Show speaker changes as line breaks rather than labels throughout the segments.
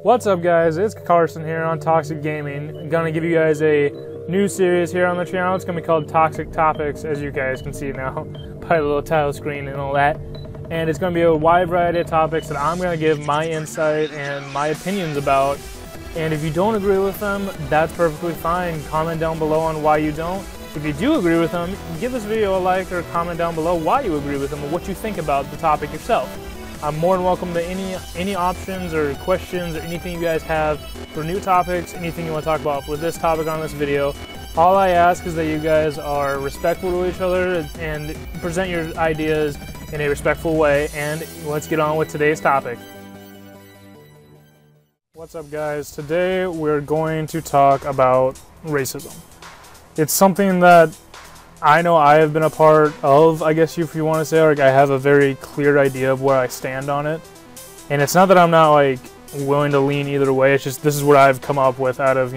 What's up, guys? It's Carson here on Toxic Gaming. I'm gonna give you guys a new series here on the channel. It's gonna be called Toxic Topics, as you guys can see now by the little title screen and all that. And it's gonna be a wide variety of topics that I'm gonna give my insight and my opinions about. And if you don't agree with them, that's perfectly fine. Comment down below on why you don't. If you do agree with them, give this video a like or comment down below why you agree with them and what you think about the topic yourself. I'm more than welcome to any options or questions or anything you guys have for new topics, anything you want to talk about with this topic on this video. All I ask is that you guys are respectful to each other and present your ideas in a respectful way, and let's get on with today's topic. What's up, guys? Today we're going to talk about racism. It's something that I know I have been a part of, I guess if you want to say. Like, I have a very clear idea of where I stand on it. And it's not that I'm not like willing to lean either way, it's just this is what I've come up with out of,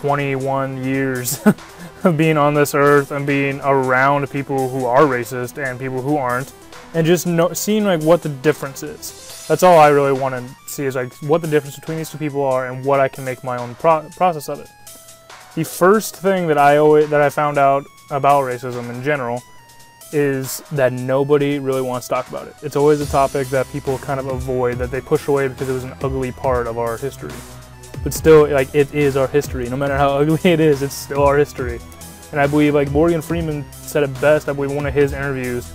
21 years of being on this earth and being around people who are racist and people who aren't, and just seeing like what the difference is. That's all I really want to see, is like what the difference between these two people are and what I can make my own process of it. The first thing that I found out about racism in general is that nobody really wants to talk about it. It's always a topic that people kind of avoid, that they push away because it was an ugly part of our history. But still, like, it is our history. No matter how ugly it is, it's still our history. And I believe, like, Morgan Freeman said it best, I believe, in one of his interviews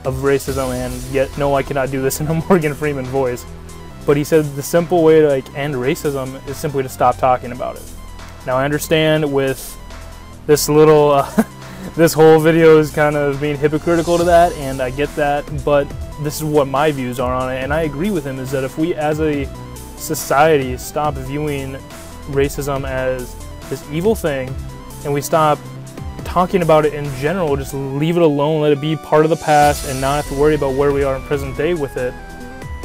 of racism, and yet, no, I cannot do this in a Morgan Freeman voice. But he said the simple way to, like, end racism is simply to stop talking about it. Now, I understand with this little, this whole video is kind of being hypocritical to that, and I get that, but this is what my views are on it, and I agree with him, is that if we as a society stop viewing racism as this evil thing, and we stop talking about it in general, just leave it alone, let it be part of the past, and not have to worry about where we are in present day with it,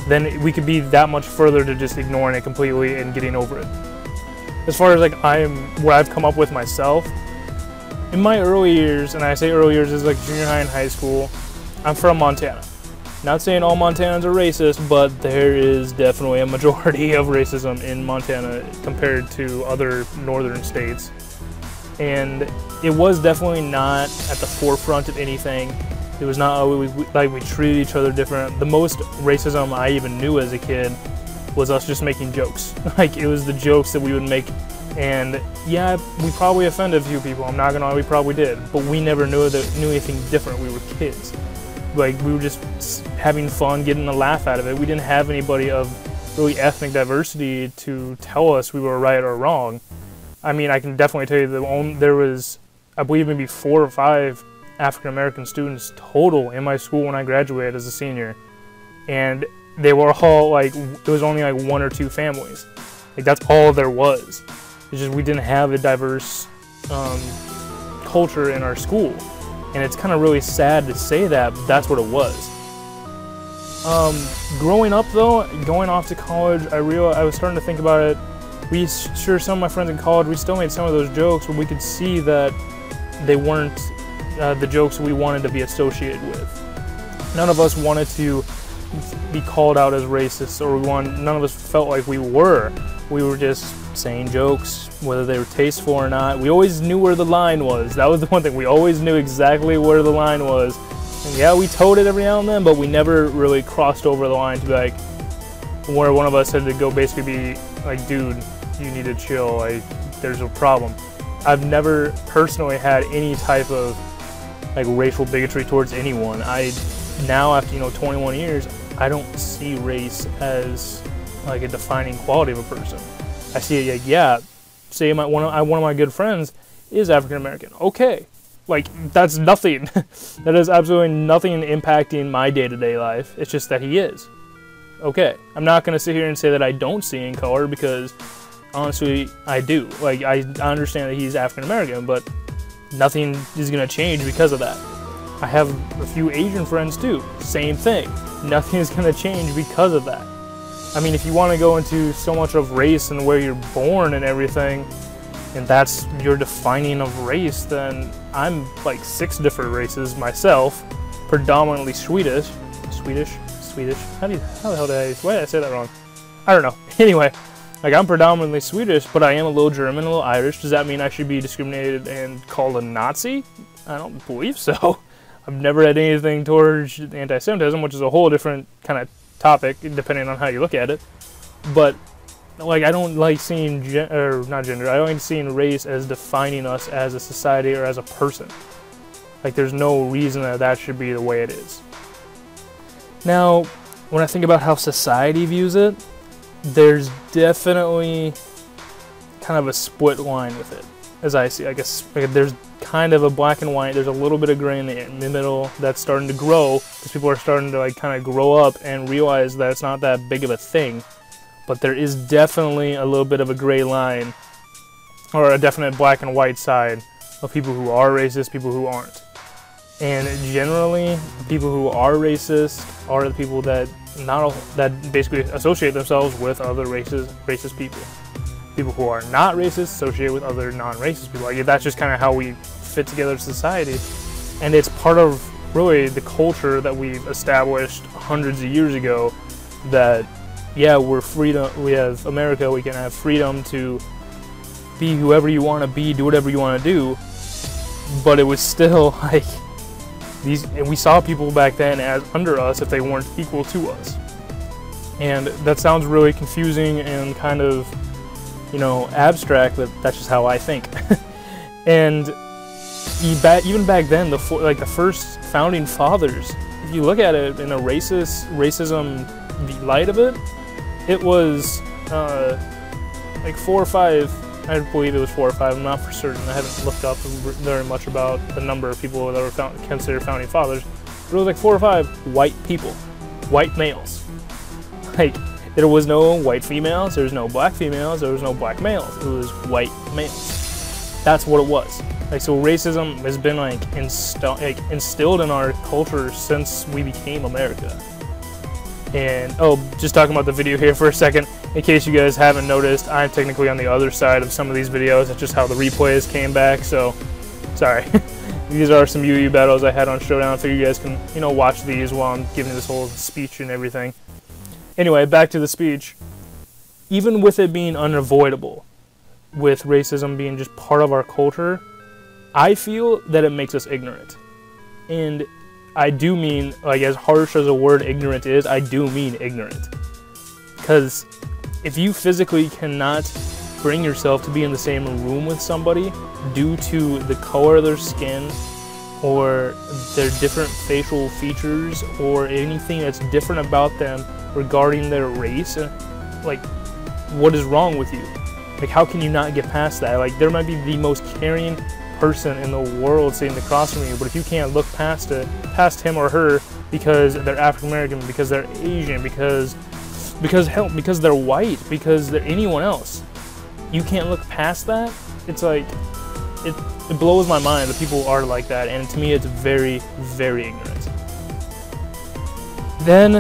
then we could be that much further to just ignoring it completely and getting over it. As far as like what I've come up with myself, in my early years, and I say early years is like junior high and high school, I'm from Montana. Not saying all Montanans are racist, but there is definitely a majority of racism in Montana compared to other northern states. And it was definitely not at the forefront of anything. It was not like we treated each other different. The most racism I even knew as a kid was us just making jokes. Like, it was the jokes that we would make. And yeah, we probably offended a few people, I'm not gonna lie, we probably did, but we never knew anything different. We were kids. Like, we were just having fun, getting a laugh out of it. We didn't have anybody of really ethnic diversity to tell us we were right or wrong. I mean, I can definitely tell you there was, I believe, maybe 4 or 5 African-American students total in my school when I graduated as a senior. And they were all like, it was only like 1 or 2 families. Like, that's all there was. It's just we didn't have a diverse culture in our school. And it's kind of really sad to say that, but that's what it was. Growing up though, going off to college, I was starting to think about it. Some of my friends in college, we still made some of those jokes, but we could see that they weren't the jokes we wanted to be associated with. None of us wanted to be called out as racist, or none of us felt like we were. We were just saying jokes, whether they were tasteful or not. We always knew where the line was. That was the one thing. We always knew exactly where the line was. And yeah, we toed it every now and then, but we never really crossed over the line to be like, where one of us had to go basically be like, dude, you need to chill, like, there's a problem. I've never personally had any type of like racial bigotry towards anyone. Now after 21 years, I don't see race as like a defining quality of a person. I see it like, yeah, say one of my good friends is African American. Okay, like, that's nothing. That is absolutely nothing impacting my day-to-day life. It's just that he is. Okay, I'm not gonna sit here and say that I don't see in color, because honestly, I do. Like, I understand that he's African American, but nothing is gonna change because of that. I have a few Asian friends too. Same thing. Nothing is gonna change because of that. I mean, if you want to go into so much of race and where you're born and everything, and that's your defining of race, then I'm like 6 different races myself, predominantly Swedish. How the hell did I say that wrong? I don't know. Anyway, Like, I'm predominantly Swedish, but I am a little German, a little Irish. Does that mean I should be discriminated and called a Nazi? I don't believe so. I've never had anything towards anti-Semitism, which is a whole different kind of topic, depending on how you look at it. But, like, I don't like seeing, I don't like seeing race as defining us as a society or as a person. Like, there's no reason that that should be the way it is. Now, when I think about how society views it, there's definitely kind of a split line with it, as I see. I guess there's kind of a black and white. There's a little bit of gray in the middle that's starting to grow, because people are starting to, like, kind of grow up and realize that it's not that big of a thing. But there is definitely a little bit of a gray line, or a definite black and white side of people who are racist, people who aren't. And generally, people who are racist are the people that that basically associate themselves with other racist people. People who are not racist associate with other non-racist people. Like, that's just kind of how we fit together as society, and it's part of really the culture that we've established hundreds of years ago. That, yeah, we're freedom. We have America. We can have freedom to be whoever you want to be, do whatever you want to do. But it was still like, and we saw people back then as under us if they weren't equal to us. And that sounds really confusing and kind of, you know, abstract, but that's just how I think. And even back then, the first founding fathers, if you look at it in a racism light of it, it was like 4 or 5. I believe it was 4 or 5. I'm not for certain. I haven't looked up very much about the number of people that were considered founding fathers. But it was like 4 or 5 white people, white males. Like, there was no white females, there was no black females, there was no black males. It was white males. That's what it was. Like, so racism has been like instilled in our culture since we became America. And, oh, just talking about the video here for a second, in case you guys haven't noticed, I'm technically on the other side of some of these videos. That's just how the replays came back, so sorry. These are some UU battles I had on Showdown. I figure you guys can, you know, watch these while I'm giving this whole speech and everything. Anyway, back to the speech. Even with it being unavoidable, with racism being just part of our culture, I feel that it makes us ignorant. And I do mean, like, as harsh as the word ignorant is, I do mean ignorant. Because if you physically cannot bring yourself to be in the same room with somebody due to the color of their skin or their different facial features or anything that's different about them regarding their race, like, what is wrong with you? Like, how can you not get past that? Like, there might be the most caring person in the world sitting across from you, but if you can't look past him or her because they're African American, because they're Asian, because they're white, because they're anyone else, you can't look past that. It's like, it blows my mind that people are like that, and to me it's very, very ignorant. Then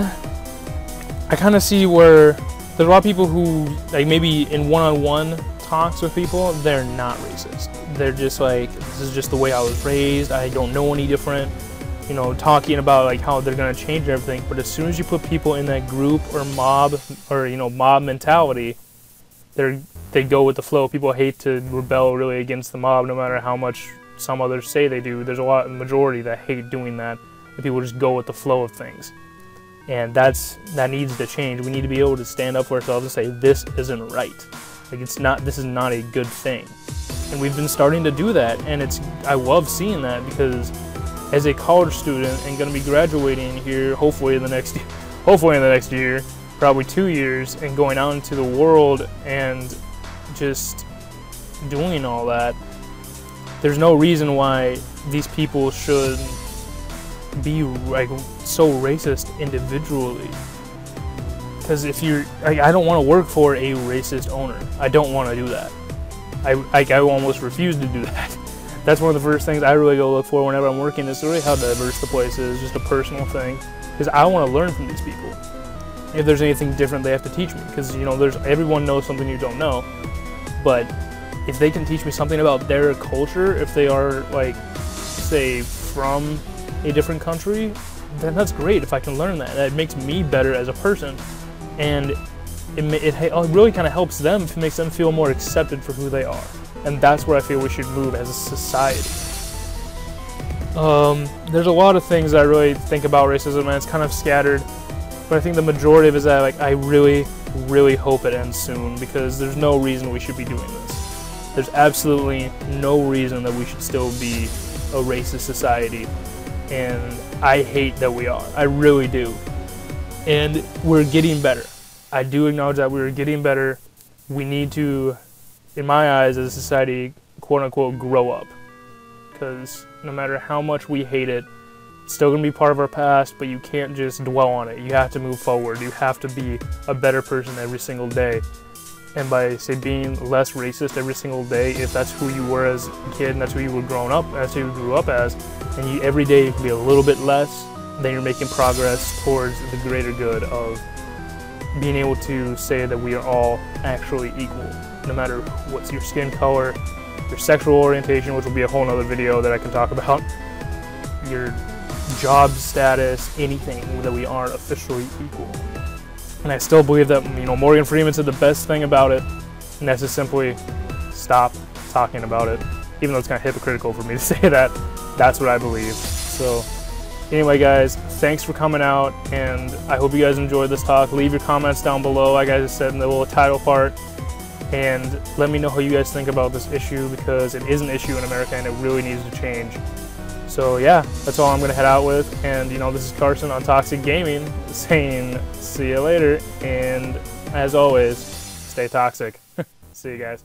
I kind of see where there's a lot of people who, like, maybe in one-on-one talks with people, they're not racist. They're just like, this is just the way I was raised, I don't know any different, you know, talking about like how they're gonna change everything. But as soon as you put people in that group or mob, or, you know, mob mentality, they go with the flow. People hate to rebel really against the mob, no matter how much some others say they do. There's a majority that hate doing that, and people just go with the flow of things. And that needs to change. We need to be able to stand up for ourselves and say, this isn't right. Like, this is not a good thing. And we've been starting to do that, and I love seeing that, because as a college student and going to be graduating here hopefully in the next year, probably 2 years, and going out into the world and just doing all that, there's no reason why these people should be like so racist individually. Because if you're, I don't want to work for a racist owner. I don't want to do that. I almost refuse to do that. That's one of the first things I really go look for whenever I'm working, is really how diverse the place is, just a personal thing. Because I want to learn from these people. If there's anything different, they have to teach me. Because, you know, everyone knows something you don't know. But if they can teach me something about their culture, if they are, like, say, from a different country, then that's great if I can learn that. That makes me better as a person. And it really kind of helps them, it makes them feel more accepted for who they are. And that's where I feel we should move as a society. There's a lot of things I really think about racism, and it's kind of scattered, but I think the majority of it is that, like, I really, really hope it ends soon, because there's no reason we should be doing this. There's absolutely no reason that we should still be a racist society, and I hate that we are. I really do. And we're getting better. I do acknowledge that we're getting better. We need to, in my eyes, as a society, quote unquote, grow up. Because no matter how much we hate it, it's still going to be part of our past, but you can't just dwell on it. You have to move forward. You have to be a better person every single day. And by, say, being less racist every single day, if that's who you were as a kid and that's who you were growing up, that's who you grew up as, and you, every day you can be a little bit less, then you're making progress towards the greater good of being able to say that we are all actually equal, no matter what's your skin color, your sexual orientation, which will be a whole nother video that I can talk about, your job status, anything, that we are officially equal. And I still believe that, you know, Morgan Freeman said the best thing about it, and that's just simply stop talking about it. Even though it's kind of hypocritical for me to say that, that's what I believe. So anyway, guys, thanks for coming out, and I hope you guys enjoyed this talk. Leave your comments down below, like I just said in the little title part, and let me know how you guys think about this issue, because it is an issue in America and it really needs to change. So yeah, that's all I'm going to head out with, and you know, this is Carson on Toxic Gaming saying see you later, and as always, stay toxic. See you guys.